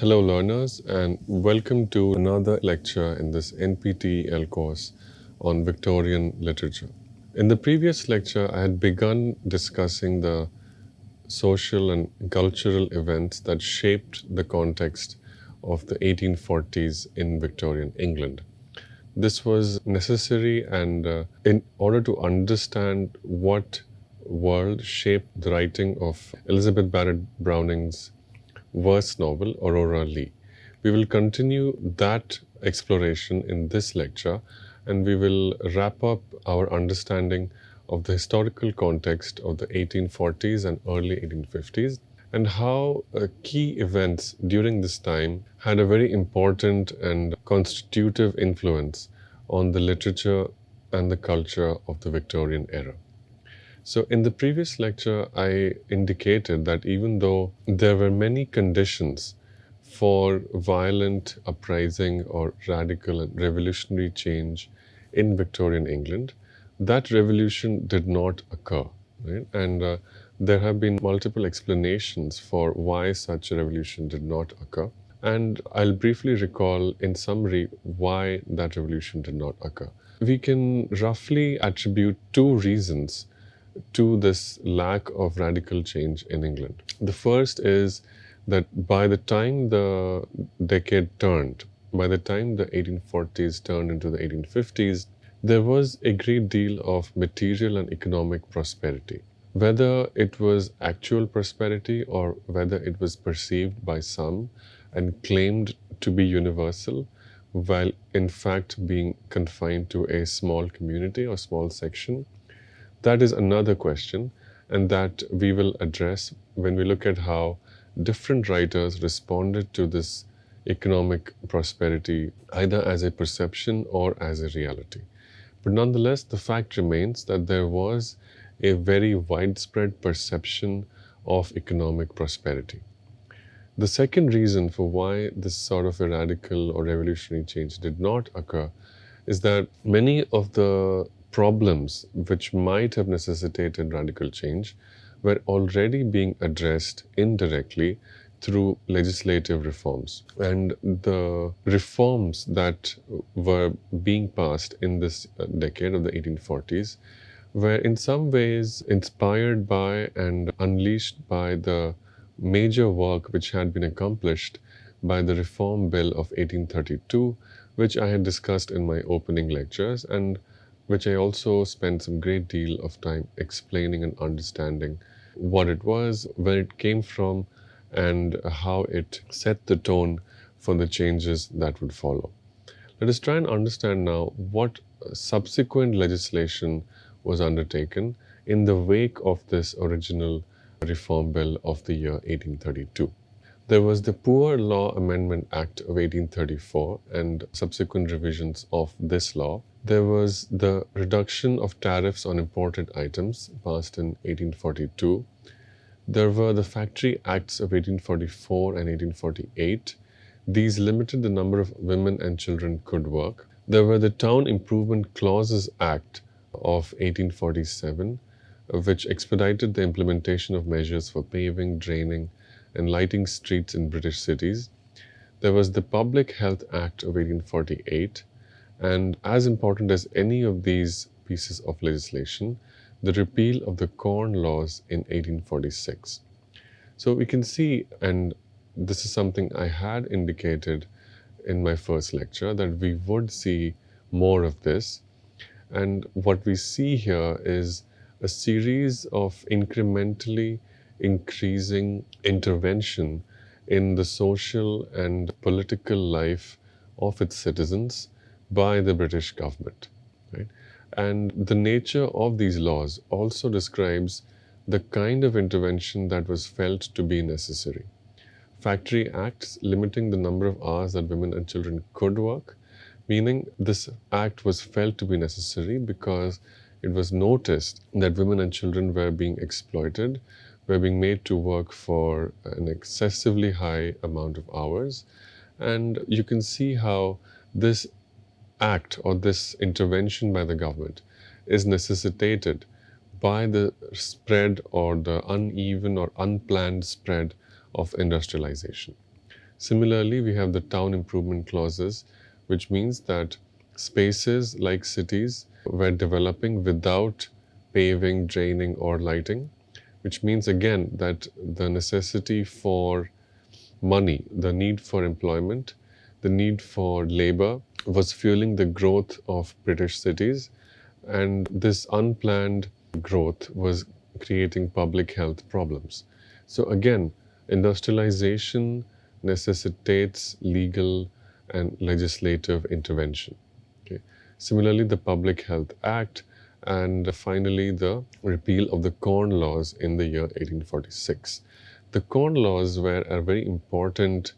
Hello learners and welcome to another lecture in this NPTEL course on Victorian literature. In the previous lecture, I had begun discussing the social and cultural events that shaped the context of the 1840s in Victorian England. This was necessary and in order to understand what world shaped the writing of Elizabeth Barret Browning's verse novel Aurora Leigh. We will continue that exploration in this lecture and we will wrap up our understanding of the historical context of the 1840s and early 1850s and how key events during this time had a very important and constitutive influence on the literature and the culture of the Victorian era. So, in the previous lecture, I indicated that even though there were many conditions for violent uprising or radical and revolutionary change in Victorian England, that revolution did not occur. Right? And there have been multiple explanations for why such a revolution did not occur. And I'll briefly recall in summary why that revolution did not occur. We can roughly attribute two reasons to this lack of radical change in England. The first is that by the time the decade turned, by the time the 1840s turned into the 1850s, there was a great deal of material and economic prosperity. Whether it was actual prosperity or whether it was perceived by some and claimed to be universal, while in fact being confined to a small community or small section, that is another question, and that we will address when we look at how different writers responded to this economic prosperity, either as a perception or as a reality. But nonetheless, the fact remains that there was a very widespread perception of economic prosperity. The second reason for why this sort of a radical or revolutionary change did not occur is that many of the problems which might have necessitated radical change were already being addressed indirectly through legislative reforms. And the reforms that were being passed in this decade of the 1840s were in some ways inspired by and unleashed by the major work which had been accomplished by the Reform Bill of 1832, which I had discussed in my opening lectures and which I also spent some great deal of time explaining and understanding what it was, where it came from, and how it set the tone for the changes that would follow. Let us try and understand now what subsequent legislation was undertaken in the wake of this original Reform Bill of the year 1832. There was the Poor Law Amendment Act of 1834 and subsequent revisions of this law. There was the reduction of tariffs on imported items passed in 1842. There were the Factory Acts of 1844 and 1848. These limited the number of women and children could work. There were the Town Improvement Clauses Act of 1847, which expedited the implementation of measures for paving, draining, and lighting streets in British cities. There was the Public Health Act of 1848, and as important as any of these pieces of legislation, the repeal of the Corn Laws in 1846. So we can see, and this is something I had indicated in my first lecture, that we would see more of this. And what we see here is a series of incrementally increasing intervention in the social and political life of its citizens by the British government. Right? And the nature of these laws also describes the kind of intervention that was felt to be necessary. Factory Acts limiting the number of hours that women and children could work, meaning this act was felt to be necessary because it was noticed that women and children were being exploited, were being made to work for an excessively high amount of hours. And you can see how this act or this intervention by the government is necessitated by the spread or the uneven or unplanned spread of industrialization. Similarly, we have the town improvement clauses, which means that spaces like cities were developing without paving, draining, or lighting, which means again that the necessity for money, the need for employment, the need for labor was fueling the growth of British cities, and this unplanned growth was creating public health problems. So, again, industrialization necessitates legal and legislative intervention. Okay. Similarly, the Public Health Act, and finally, the repeal of the Corn Laws in the year 1846. The Corn Laws were a very important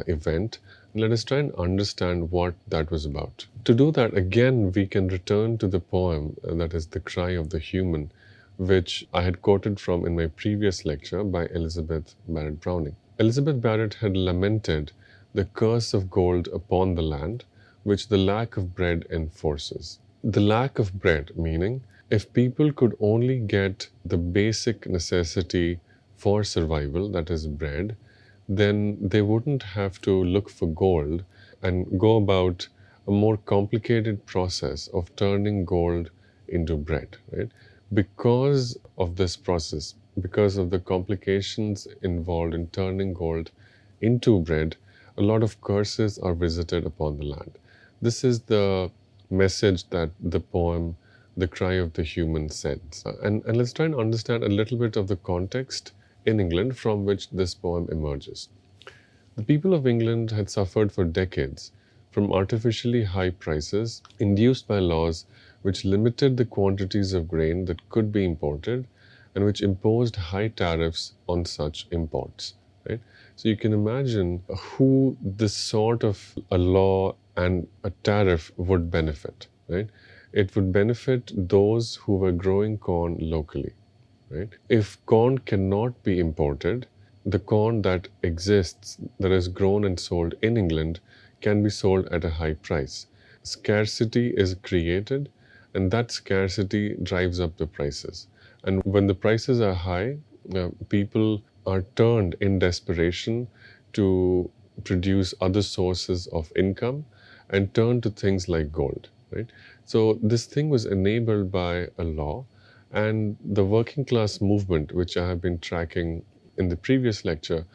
event. Let us try and understand what that was about. To do that, again, we can return to the poem that is The Cry of the Human, which I had quoted from in my previous lecture by Elizabeth Barret Browning. Elizabeth Barret had lamented the curse of gold upon the land, which the lack of bread enforces. The lack of bread, meaning if people could only get the basic necessity for survival, that is bread, then they wouldn't have to look for gold and go about a more complicated process of turning gold into bread, right? Because of this process, because of the complications involved in turning gold into bread, a lot of curses are visited upon the land. This is the message that the poem The Cry of the Human sends. And let's try and understand a little bit of the context in England from which this poem emerges. The people of England had suffered for decades from artificially high prices induced by laws which limited the quantities of grain that could be imported and which imposed high tariffs on such imports. Right? So you can imagine who this sort of a law and a tariff would benefit. Right? It would benefit those who were growing corn locally. Right? If corn cannot be imported, the corn that exists, that is grown and sold in England, can be sold at a high price. Scarcity is created, and that scarcity drives up the prices. And when the prices are high, people are turned in desperation to produce other sources of income and turn to things like gold. Right? So this thing was enabled by a law, and the working class movement, which I have been tracking in the previous lecture,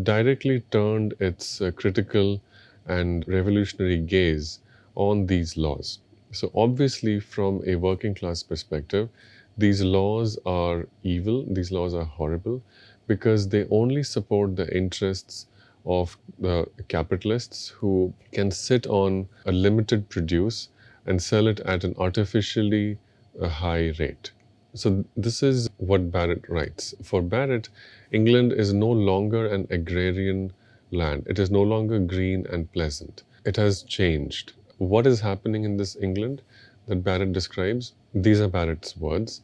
directly turned its critical and revolutionary gaze on these laws. So, obviously, from a working class perspective, these laws are evil, these laws are horrible, because they only support the interests of the capitalists who can sit on a limited produce and sell it at an artificially high rate. So this is what Barrett writes. For Barrett, England is no longer an agrarian land. It is no longer green and pleasant. It has changed. What is happening in this England that Barrett describes? These are Barrett's words.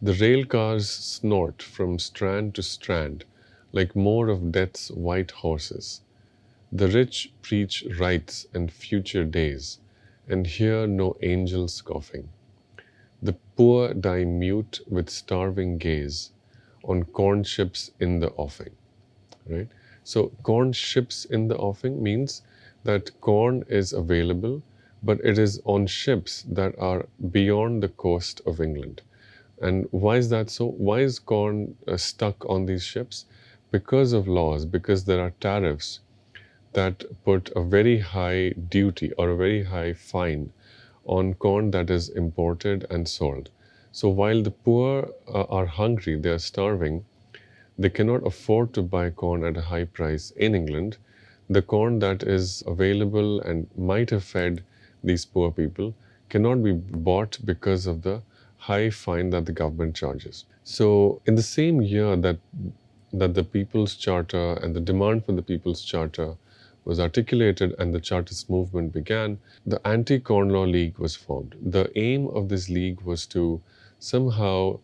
The rail cars snort from strand to strand like more of death's white horses. The rich preach rights and future days and hear no angel scoffing. The poor die mute with starving gaze on corn ships in the offing. Right? So corn ships in the offing means that corn is available, but it is on ships that are beyond the coast of England. And why is that so? Why is corn stuck on these ships? Because of laws, because there are tariffs that put a very high duty or a very high fine on corn that is imported and sold. So while the poor are hungry, they are starving, they cannot afford to buy corn at a high price in England. The corn that is available and might have fed these poor people cannot be bought because of the high fine that the government charges. So in the same year that the People's Charter and the demand for the People's Charter was articulated and the Chartist movement began, the Anti-Corn Law League was formed. The aim of this league was to somehow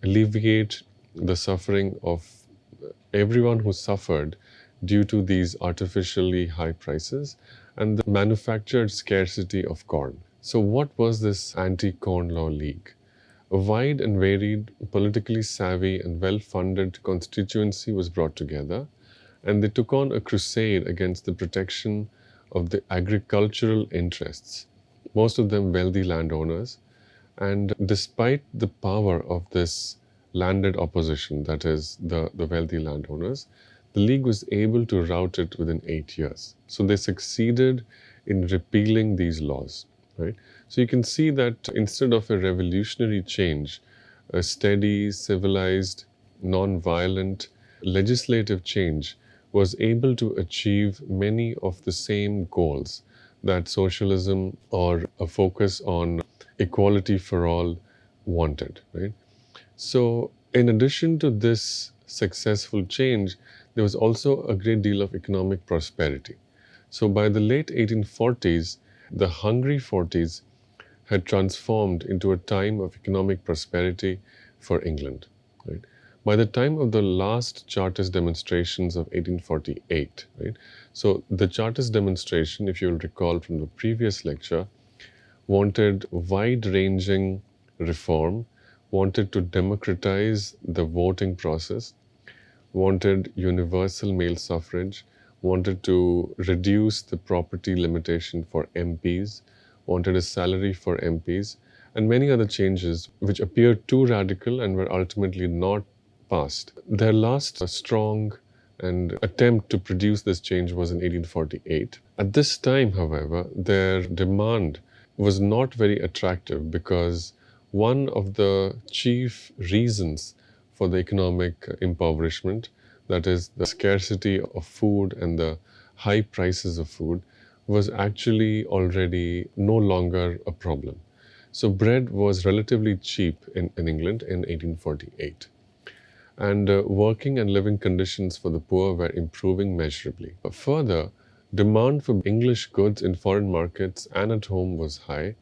alleviate the suffering of everyone who suffered due to these artificially high prices and the manufactured scarcity of corn. So what was this Anti-Corn Law League? A wide and varied, politically savvy and well-funded constituency was brought together, and they took on a crusade against the protection of the agricultural interests, most of them wealthy landowners. And despite the power of this landed opposition, that is, the wealthy landowners, the League was able to rout it within 8 years. So they succeeded in repealing these laws, right? So you can see that instead of a revolutionary change, a steady, civilized, non-violent legislative change was able to achieve many of the same goals that socialism or a focus on equality for all wanted, right? So, in addition to this successful change, there was also a great deal of economic prosperity. So, by the late 1840s, the Hungry Forties had transformed into a time of economic prosperity for England. Right? By the time of the last Chartist demonstrations of 1848, right? So, the Chartist demonstration, if you'll recall from the previous lecture, wanted wide-ranging reform, wanted to democratize the voting process, wanted universal male suffrage, wanted to reduce the property limitation for MPs, wanted a salary for MPs, and many other changes which appeared too radical and were ultimately not passed. Their last strong and attempt to produce this change was in 1848. At this time, however, their demand was not very attractive because one of the chief reasons for the economic impoverishment, that is, the scarcity of food and the high prices of food, was actually already no longer a problem. So, bread was relatively cheap in England in 1848. And working and living conditions for the poor were improving measurably. Further, demand for English goods in foreign markets and at home was high,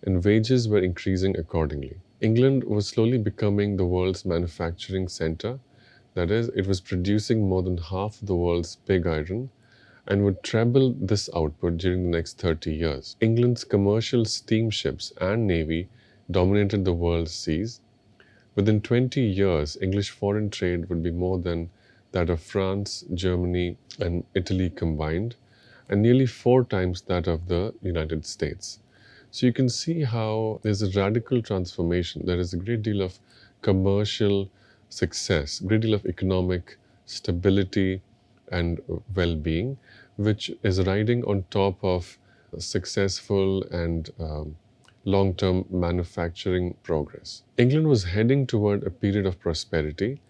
and wages were increasing accordingly. England was slowly becoming the world's manufacturing center. That is, it was producing more than half of the world's pig iron and would treble this output during the next 30 years. England's commercial steamships and navy dominated the world's seas. Within 20 years, English foreign trade would be more than that of France, Germany, and Italy combined, and nearly 4 times that of the United States. So you can see how there's a radical transformation. There is a great deal of commercial success, a great deal of economic stability and well-being, which is riding on top of successful and long-term manufacturing progress. England was heading toward a period of prosperity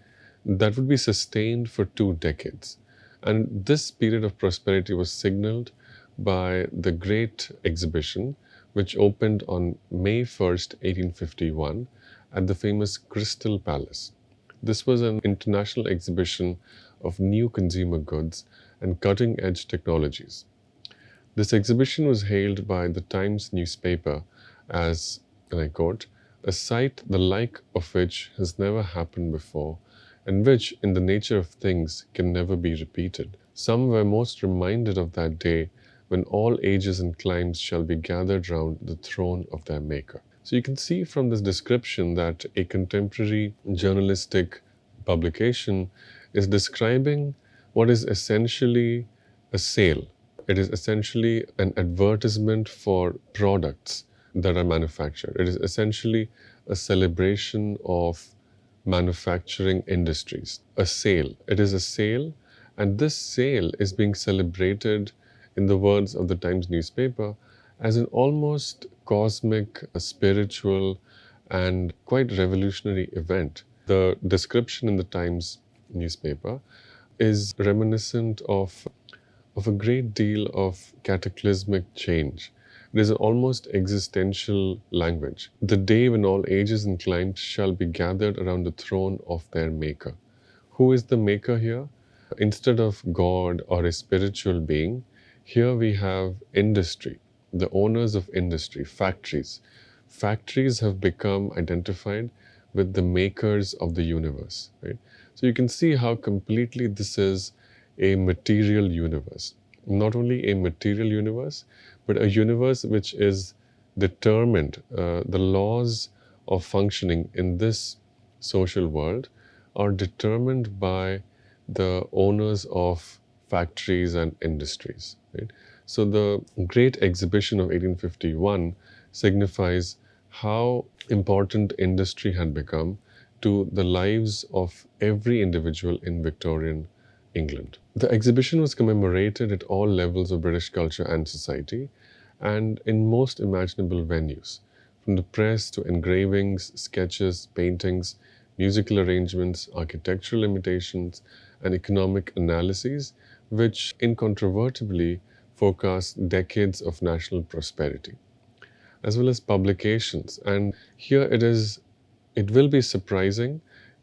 that would be sustained for 2 decades. And this period of prosperity was signaled by the Great Exhibition, which opened on May 1st, 1851, at the famous Crystal Palace. This was an international exhibition of new consumer goods and cutting-edge technologies. This exhibition was hailed by the Times newspaper as, and I quote, "a sight the like of which has never happened before, and which, in the nature of things, can never be repeated. Some were most reminded of that day when all ages and climes shall be gathered round the throne of their Maker." So you can see from this description that a contemporary journalistic publication is describing what is essentially a sale. It is essentially an advertisement for products that are manufactured. It is essentially a celebration of manufacturing industries, a sale. It is a sale, and this sale is being celebrated, in the words of the Times newspaper, as an almost cosmic, spiritual, and quite revolutionary event. The description in the Times newspaper is reminiscent of a great deal of cataclysmic change. It is an almost existential language. The day when all ages and climes shall be gathered around the throne of their Maker. Who is the Maker here? Instead of God or a spiritual being, here we have industry, the owners of industry, factories. Factories have become identified with the makers of the universe, right? So you can see how completely this is a material universe. Not only a material universe, but a universe which is determined, the laws of functioning in this social world are determined by the owners of factories and industries. Right? So the Great Exhibition of 1851 signifies how important industry had become to the lives of every individual in Victorian England. The exhibition was commemorated at all levels of British culture and society and in most imaginable venues, from the press to engravings, sketches, paintings, musical arrangements, architectural imitations, and economic analyses, which incontrovertibly forecast decades of national prosperity, as well as publications. And here it will be surprising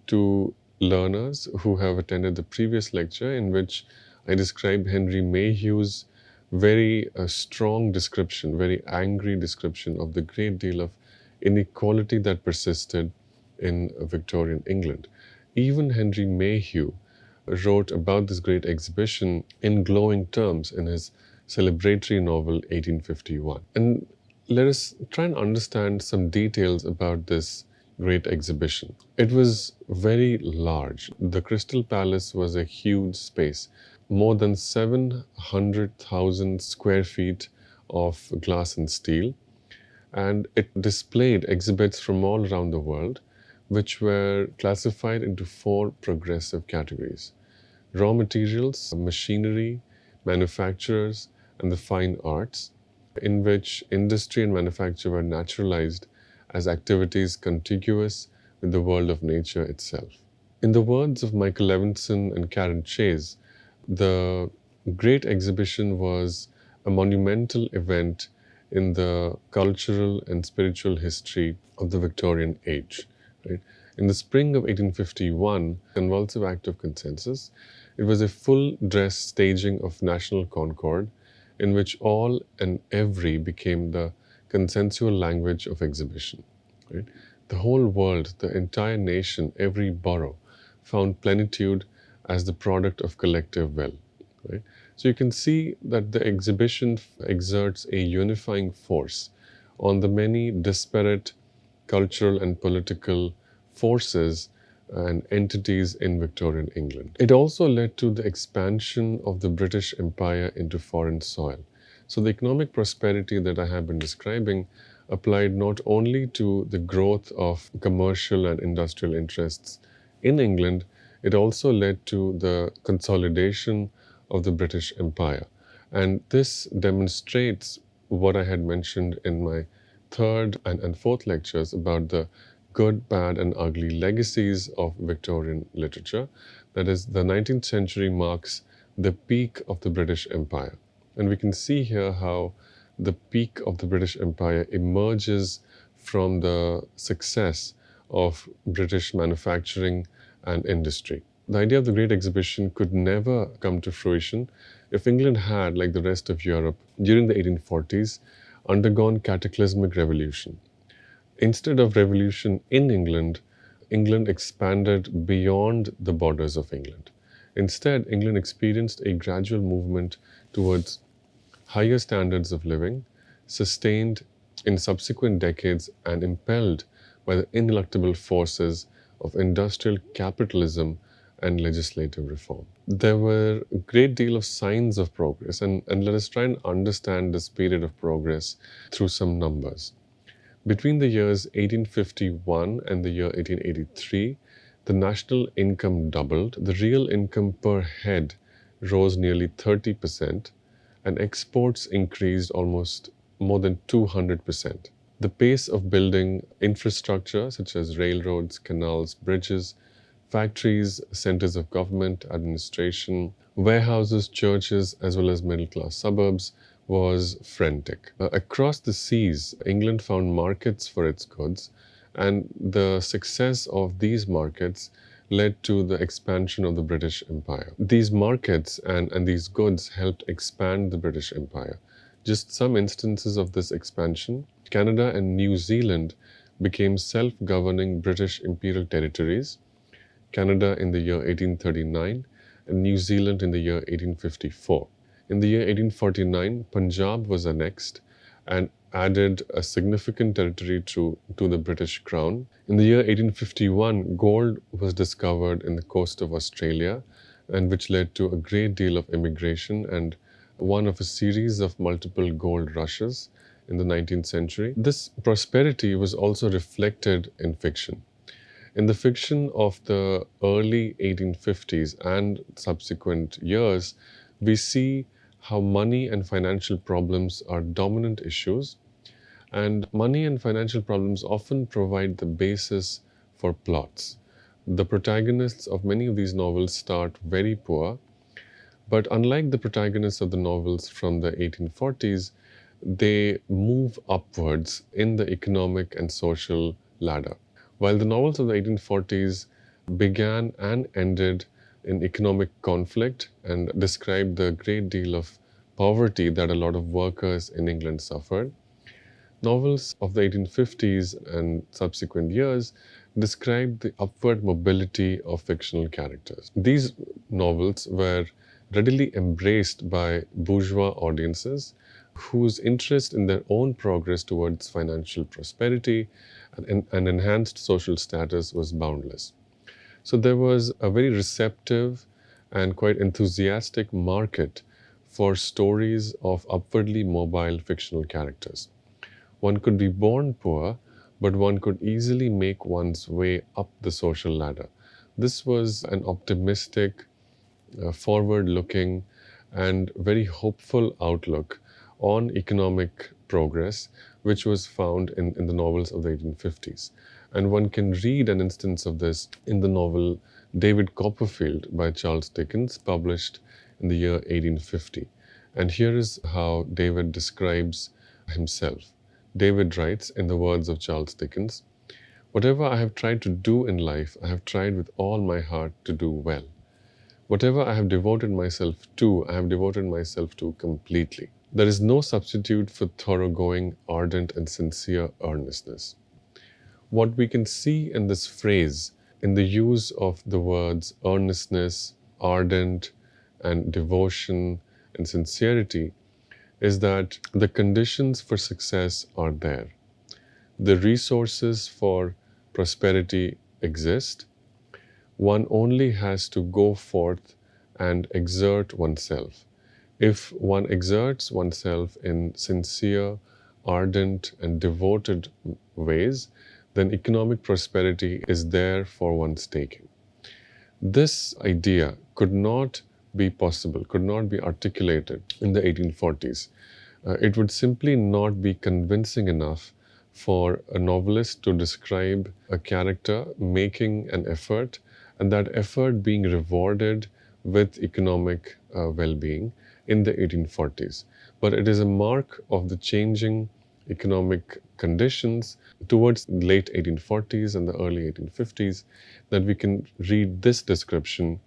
to learners who have attended the previous lecture in which I described Henry Mayhew's very strong description, very angry description of the great deal of inequality that persisted in Victorian England. Even Henry Mayhew wrote about this great exhibition in glowing terms in his celebratory novel 1851. And let us try and understand some details about this great exhibition. It was very large. The Crystal Palace was a huge space, more than 700,000 square feet of glass and steel, and it displayed exhibits from all around the world, which were classified into four progressive categories: raw materials, machinery, manufacturers, and the fine arts, in which industry and manufacture were naturalized as activities contiguous with the world of nature itself. In the words of Michael Levinson and Karen Chase, the Great Exhibition was a monumental event in the cultural and spiritual history of the Victorian age. Right? In the spring of 1851, convulsive act of consensus, it was a full-dress staging of national concord in which all and every became the consensual language of exhibition. Right? The whole world, the entire nation, every borough found plenitude as the product of collective will. Right? So you can see that the exhibition exerts a unifying force on the many disparate cultural and political forces and entities in Victorian England. It also led to the expansion of the British Empire into foreign soil. So the economic prosperity that I have been describing applied not only to the growth of commercial and industrial interests in England, it also led to the consolidation of the British Empire. And this demonstrates what I had mentioned in my third and fourth lectures about the good, bad, and ugly legacies of Victorian literature. That is, the 19th century marks the peak of the British Empire. And we can see here how the peak of the British Empire emerges from the success of British manufacturing and industry. The idea of the Great Exhibition could never come to fruition if England had, like the rest of Europe, during the 1840s, undergone cataclysmic revolution. Instead of revolution in England, England expanded beyond the borders of England. Instead, England experienced a gradual movement towards higher standards of living, sustained in subsequent decades and impelled by the ineluctable forces of industrial capitalism and legislative reform. There were a great deal of signs of progress, and let us try and understand this period of progress through some numbers. Between the years 1851 and the year 1883, the national income doubled, the real income per head rose nearly 30%, and exports increased almost more than 200%. The pace of building infrastructure such as railroads, canals, bridges, factories, centers of government, administration, warehouses, churches, as well as middle-class suburbs was frantic. Across the seas, England found markets for its goods, and the success of these markets led to the expansion of the British Empire. These markets and these goods helped expand the British Empire. Just some instances of this expansion: Canada and New Zealand became self-governing British imperial territories, Canada in the year 1839 and New Zealand in the year 1854. In the year 1849, Punjab was annexed and added a significant territory to the British Crown. In the year 1851, gold was discovered in the coast of Australia, and which led to a great deal of immigration and one of a series of multiple gold rushes in the 19th century. This prosperity was also reflected in fiction. In the fiction of the early 1850s and subsequent years, we see how money and financial problems are dominant issues, and money and financial problems often provide the basis for plots. The protagonists of many of these novels start very poor, but unlike the protagonists of the novels from the 1840s, they move upwards in the economic and social ladder. While the novels of the 1840s began and ended in economic conflict and described the great deal of poverty that a lot of workers in England suffered, novels of the 1850s and subsequent years described the upward mobility of fictional characters. These novels were readily embraced by bourgeois audiences whose interest in their own progress towards financial prosperity and enhanced social status was boundless. So there was a very receptive and quite enthusiastic market for stories of upwardly mobile fictional characters. One could be born poor, but one could easily make one's way up the social ladder. This was an optimistic, forward looking, and very hopeful outlook on economic progress, which was found in the novels of the 1850s. And one can read an instance of this in the novel David Copperfield by Charles Dickens, published in the year 1850. And here is how David describes himself. David writes, in the words of Charles Dickens, "Whatever I have tried to do in life, I have tried with all my heart to do well. Whatever I have devoted myself to, I have devoted myself to completely. There is no substitute for thoroughgoing, ardent, and sincere earnestness." What we can see in this phrase, in the use of the words earnestness, ardent, and devotion and sincerity, is that the conditions for success are there. The resources for prosperity exist. One only has to go forth and exert oneself. If one exerts oneself in sincere, ardent, and devoted ways, then economic prosperity is there for one's taking. This idea could not be possible, could not be articulated in the 1840s. It would simply not be convincing enough for a novelist to describe a character making an effort and that effort being rewarded with economic well-being in the 1840s. But it is a mark of the changing economic conditions towards the late 1840s and the early 1850s that we can read this description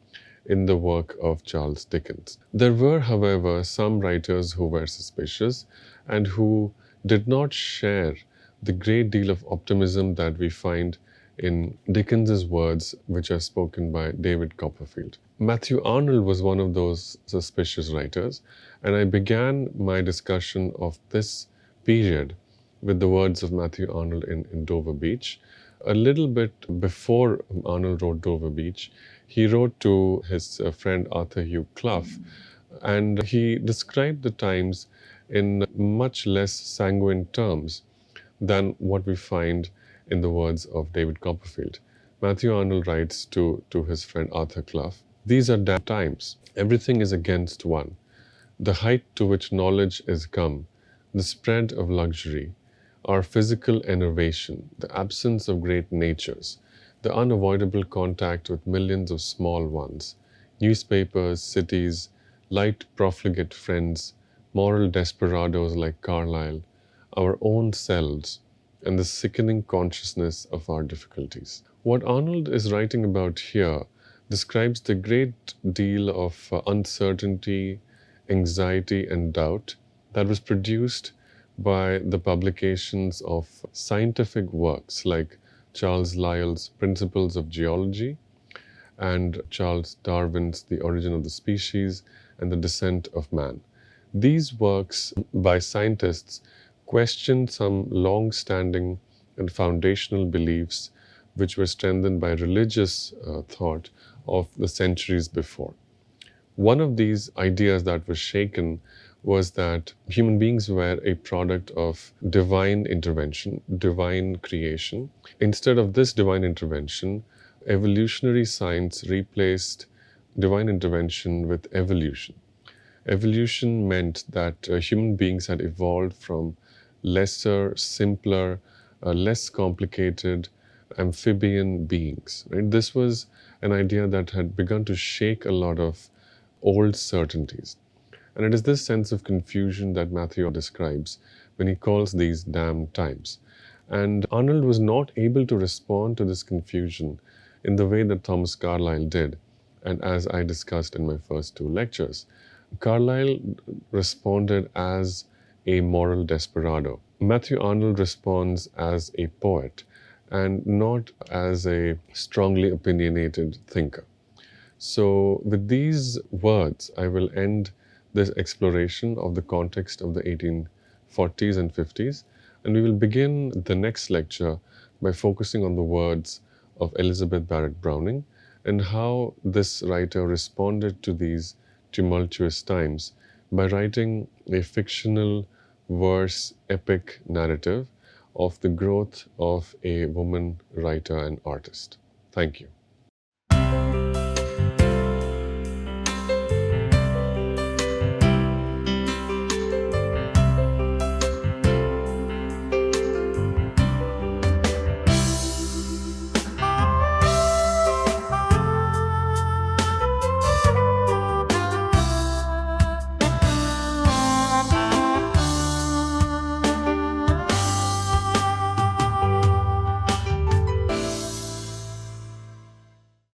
in the work of Charles Dickens. There were, however, some writers who were suspicious and who did not share the great deal of optimism that we find in Dickens's words, which are spoken by David Copperfield. Matthew Arnold was one of those suspicious writers, and I began my discussion of this period with the words of Matthew Arnold in Dover Beach. A little bit before Arnold wrote Dover Beach, he wrote to his friend Arthur Hugh Clough, and he described the times in much less sanguine terms than what we find in the words of David Copperfield. Matthew Arnold writes to his friend Arthur Clough, "These are damn times. Everything is against one. The height to which knowledge is come, the spread of luxury, our physical enervation, the absence of great natures, the unavoidable contact with millions of small ones, newspapers, cities, light profligate friends, moral desperadoes like Carlyle, our own selves, and the sickening consciousness of our difficulties." What Arnold is writing about here describes the great deal of uncertainty, anxiety, and doubt that was produced by the publications of scientific works like Charles Lyell's Principles of Geology and Charles Darwin's The Origin of the Species and the Descent of Man. These works by scientists question some long-standing and foundational beliefs which were strengthened by religious thought of the centuries before. One of these ideas that was shaken was that human beings were a product of divine intervention, divine creation. Instead of this divine intervention, evolutionary science replaced divine intervention with evolution. Evolution meant that human beings had evolved from lesser, simpler, less complicated amphibian beings. Right? This was an idea that had begun to shake a lot of old certainties. And it is this sense of confusion that Matthew describes when he calls these damned times. And Arnold was not able to respond to this confusion in the way that Thomas Carlyle did, and as I discussed in my first two lectures. Carlyle responded as a moral desperado. Matthew Arnold responds as a poet and not as a strongly opinionated thinker. So, with these words, I will end this exploration of the context of the 1840s and 50s, and we will begin the next lecture by focusing on the words of Elizabeth Barret Browning and how this writer responded to these tumultuous times by writing a fictional verse epic narrative of the growth of a woman writer and artist. Thank you.